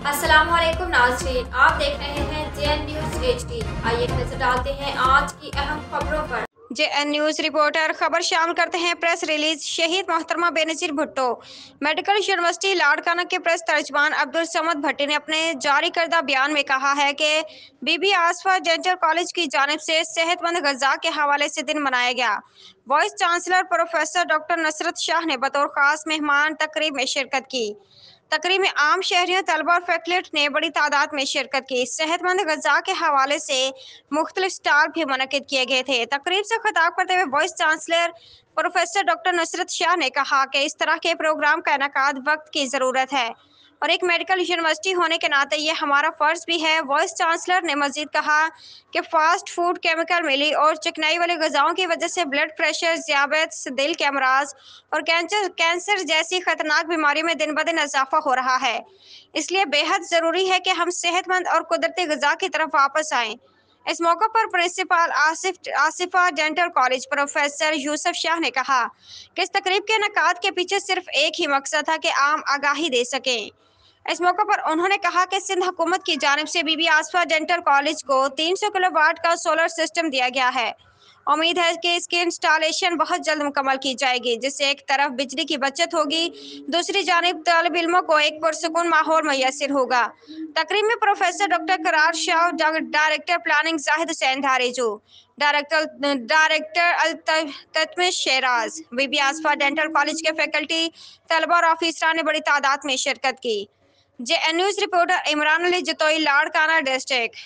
अस्सलाम वालेकुम नाज़रीन, आप देख रहे हैं JN न्यूज़ HD। आइए नजर डालते हैं आज की अहम खबरों पर। JN न्यूज़ रिपोर्टर खबर शामिल करते हैं प्रेस रिलीज। शहीद मोहतरमा बेनज़ीर भुट्टो। मेडिकल यूनिवर्सिटी लाड़काना के प्रेस तर्जमान अब्दुल समद भट्टी ने अपने जारी करदा बयान में कहा है कि बीबी आसफा डेंटल कॉलेज की जानिब से सेहतमंद ग़िज़ा के हवाले से दिन मनाया गया। Vice chancellor professor doctor Nusrat Shah ने बतौर ख़ास मेहमान तकरीब में शिरकत की। तकरीब में आम शहरियों, तलबा और फैकल्टी ने बड़ी तादाद में शिरकत की। सेहतमंद ग़िज़ा के हवाले से मुख्तलिफ स्टॉल भी मुनक़िद किए गए थे। तकरीब से खिताब करते हुए vice chancellor professor doctor Nusrat Shah ने कहा कि इस तरह के प्रोग्राम का इनेकाद वक्त की ज़रूरत है और एक मेडिकल यूनिवर्सिटी होने के नाते ये हमारा फ़र्ज़ भी है। वाइस चांसलर ने मज़ीद कहा कि फ़ास्ट फूड, केमिकल मिली और चिकनाई वाले ग़िज़ाओं की वजह से ब्लड प्रेशर, ज़ियाबेत्स, दिल के अमराज और कैंसर जैसी ख़तरनाक बीमारियों में दिन ब दिन इजाफा हो रहा है। इसलिए बेहद ज़रूरी है कि हम सेहतमंद और कुदरती ग़िज़ा की तरफ वापस आएँ। इस मौके पर principal Asifa dental college professor Yusuf Shah ने कहा कि इस तकरीब के इनेकाद के पीछे सिर्फ एक ही मकसद था कि आम आगाही दे सकें। इस मौके पर उन्होंने कहा कि सिंध हुकूमत की जानिब से बीबी आसफा डेंटल कॉलेज को 300 किलोवाट का सोलर सिस्टम दिया गया है। उम्मीद है कि इसकी इंस्टॉलेशन बहुत जल्द मुकम्मल की जाएगी, जिससे एक तरफ बिजली की बचत होगी, दूसरी जानिब तालिब इल्मों को एक पुरसुकून माहौल मैसर होगा। तकरीब में professor doctor Qarar Shah, director planning Zahid Hussain Dharejo, director Tatmish Sheraz, Bibi Asifa dental college के फैकल्टी, तलबा और ऑफिसरान ने बड़ी तादाद में शिरकत की। JN news reporter Imran Ali Jatoi, Larkana district.